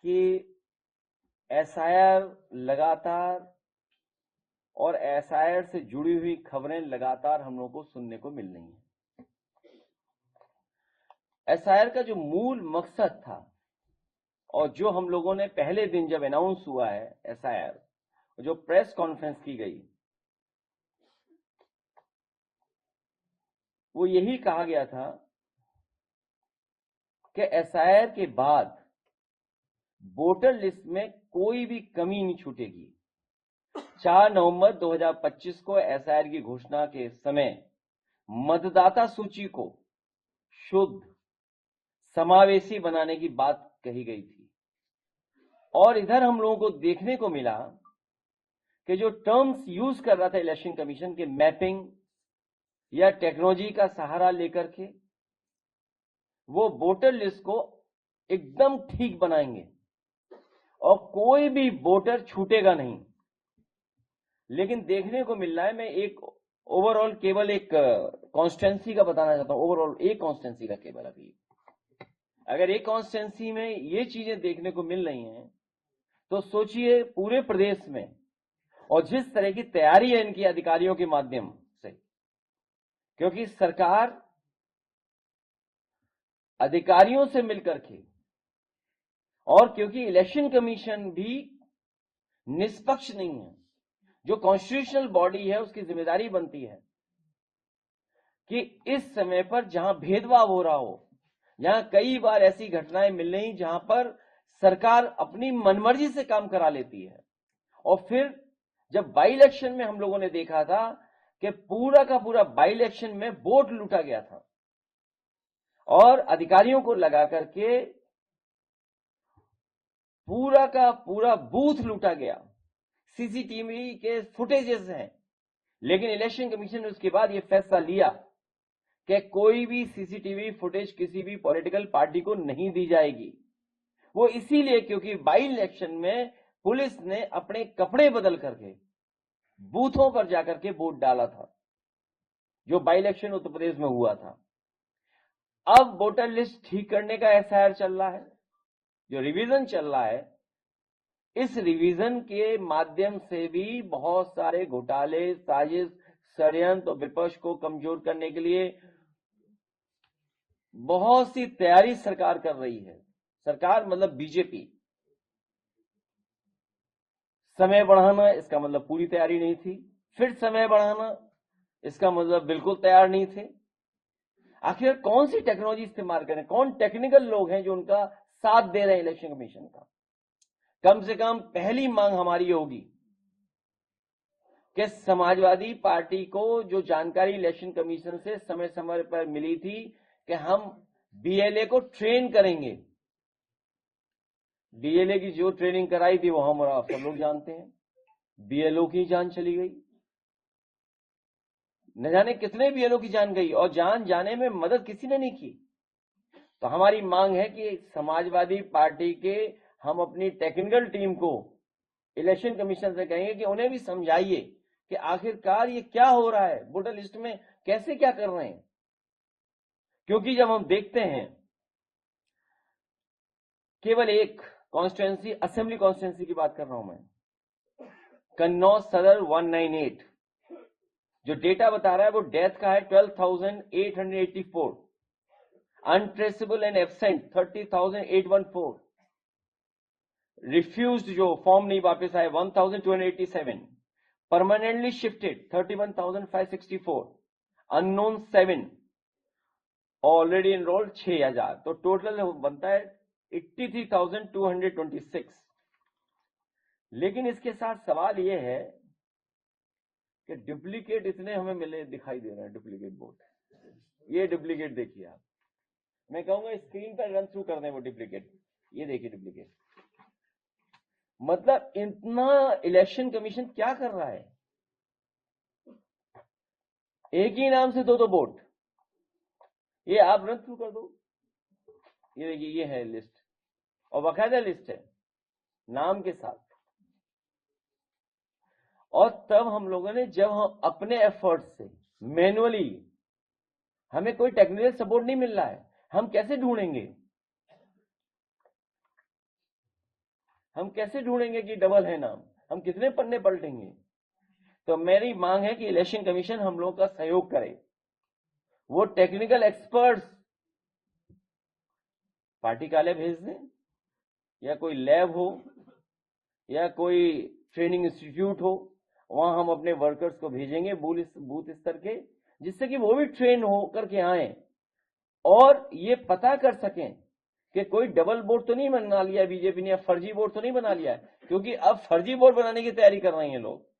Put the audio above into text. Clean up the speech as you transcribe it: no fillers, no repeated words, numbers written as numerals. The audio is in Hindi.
कि एसआईआर लगातार और एसआईआर से जुड़ी हुई खबरें लगातार हम लोगों को सुनने को मिल रही हैं। एसआईआर का जो मूल मकसद था और जो हम लोगों ने पहले दिन जब अनाउंस हुआ है एसआईआर, जो प्रेस कॉन्फ्रेंस की गई, वो यही कहा गया था कि एसआईआर के बाद वोटर लिस्ट में कोई भी कमी नहीं छूटेगी। 4 नवंबर 2025 को एसआईआर की घोषणा के समय मतदाता सूची को शुद्ध समावेशी बनाने की बात कही गई थी। और इधर हम लोगों को देखने को मिला कि जो टर्म्स यूज कर रहा था इलेक्शन कमीशन के मैपिंग या टेक्नोलॉजी का सहारा लेकर के वो वोटर लिस्ट को एकदम ठीक बनाएंगे और कोई भी वोटर छूटेगा नहीं। लेकिन देखने को मिल रहा है, मैं एक ओवरऑल केवल एक कॉन्स्टिट्यूंसी का बताना चाहता हूं, ओवरऑल एक कॉन्स्टिट्यूंसी का केवल। अभी अगर एक कॉन्स्टिट्यूंसी में ये चीजें देखने को मिल रही हैं तो सोचिए पूरे प्रदेश में, और जिस तरह की तैयारी है इनकी अधिकारियों के माध्यम से, क्योंकि सरकार अधिकारियों से मिलकर के, और क्योंकि इलेक्शन कमीशन भी निष्पक्ष नहीं है, जो कॉन्स्टिट्यूशनल बॉडी है उसकी जिम्मेदारी बनती है कि इस समय पर जहां भेदभाव हो रहा हो, जहां कई बार ऐसी घटनाएं मिल रही जहां पर सरकार अपनी मनमर्जी से काम करा लेती है। और फिर जब बाई इलेक्शन में हम लोगों ने देखा था कि पूरा का पूरा बाई इलेक्शन में वोट लूटा गया था और अधिकारियों को लगा करके पूरा का पूरा बूथ लूटा गया। सीसीटीवी के फुटेजेस हैं, लेकिन इलेक्शन कमीशन ने उसके बाद यह फैसला लिया कि कोई भी सीसीटीवी फुटेज किसी भी पॉलिटिकल पार्टी को नहीं दी जाएगी। वो इसीलिए क्योंकि बाई इलेक्शन में पुलिस ने अपने कपड़े बदल करके बूथों पर जाकर के वोट डाला था, जो बाई इलेक्शन उत्तर प्रदेश में हुआ था। अब वोटर लिस्ट ठीक करने का एसआईआर चल रहा है, जो रिवीजन चल रहा है, इस रिवीजन के माध्यम से भी बहुत सारे घोटाले, साजिश, षड्यंत्र और विपक्ष को कमजोर करने के लिए बहुत सी तैयारी सरकार कर रही है। सरकार मतलब बीजेपी। समय बढ़ाना इसका मतलब पूरी तैयारी नहीं थी, फिर समय बढ़ाना इसका मतलब बिल्कुल तैयार नहीं थे। आखिर कौन सी टेक्नोलॉजी इस्तेमाल करें, कौन टेक्निकल लोग हैं जो उनका साथ दे रहे हैं इलेक्शन कमीशन का। कम से कम पहली मांग हमारी होगी कि समाजवादी पार्टी को जो जानकारी इलेक्शन कमीशन से समय समय पर मिली थी कि हम बीएलए को ट्रेन करेंगे, बीएलए की जो ट्रेनिंग कराई थी वो हम और आप सब लोग जानते हैं, बीएलओ की जान चली गई। न जाने कितने बीएलओ की जान गई, और जान जाने में मदद किसी ने नहीं की। तो हमारी मांग है कि समाजवादी पार्टी के हम अपनी टेक्निकल टीम को इलेक्शन कमीशन से कहेंगे कि उन्हें भी समझाइए कि आखिरकार ये क्या हो रहा है, वोटर लिस्ट में कैसे क्या कर रहे हैं। क्योंकि जब हम देखते हैं केवल एक कॉन्स्टिट्यूंसी, असेंबली कॉन्स्टिट्यूंसी की बात कर रहा हूं मैं, कन्नौज सदर 198, जो डेटा बता रहा है वो डेथ का है 12,884, अनट्रेसेबल एंड एब्सेंट 30,814, रिफ्यूज्ड जो फॉर्म नहीं वापस आए 1,287, permanently shifted 31,564, unknown 7, already enrolled 6,000। तो टोटल बनता है 83,226। लेकिन इसके साथ सवाल यह है कि डुप्लीकेट इतने हमें मिले दिखाई दे रहे हैं, डुप्लीकेट वोट। ये डुप्लीकेट देखिए आप, मैं कहूंगा स्क्रीन पर रन थ्रू कर दें वो डुप्लीकेट। ये देखिए डुप्लीकेट, मतलब इतना इलेक्शन कमीशन क्या कर रहा है। एक ही नाम से दो वोट, ये आप रन थ्रू कर दो। ये देखिए, ये है लिस्ट, और बाकायदा लिस्ट है नाम के साथ। और तब हम लोगों ने, जब हम अपने एफर्ट से मैनुअली, हमें कोई टेक्निकल सपोर्ट नहीं मिल रहा है, हम कैसे ढूंढेंगे। हम कैसे ढूंढेंगे कि डबल है नाम? हम कितने पन्ने पलटेंगे? तो मेरी मांग है कि इलेक्शन कमीशन हम लोगों का सहयोग करे, वो टेक्निकल एक्सपर्ट्स पार्टी कार्यालय भेज दें, या कोई लैब हो या कोई ट्रेनिंग इंस्टीट्यूट हो, वहां हम अपने वर्कर्स को भेजेंगे बूथ स्तर के, जिससे कि वो भी ट्रेन हो करके आए और ये पता कर सकें कि कोई डबल बोर्ड तो नहीं बना लिया बीजेपी ने, या फर्जी बोर्ड तो नहीं बना लिया है, क्योंकि अब फर्जी बोर्ड बनाने की तैयारी कर रहे हैं लोग।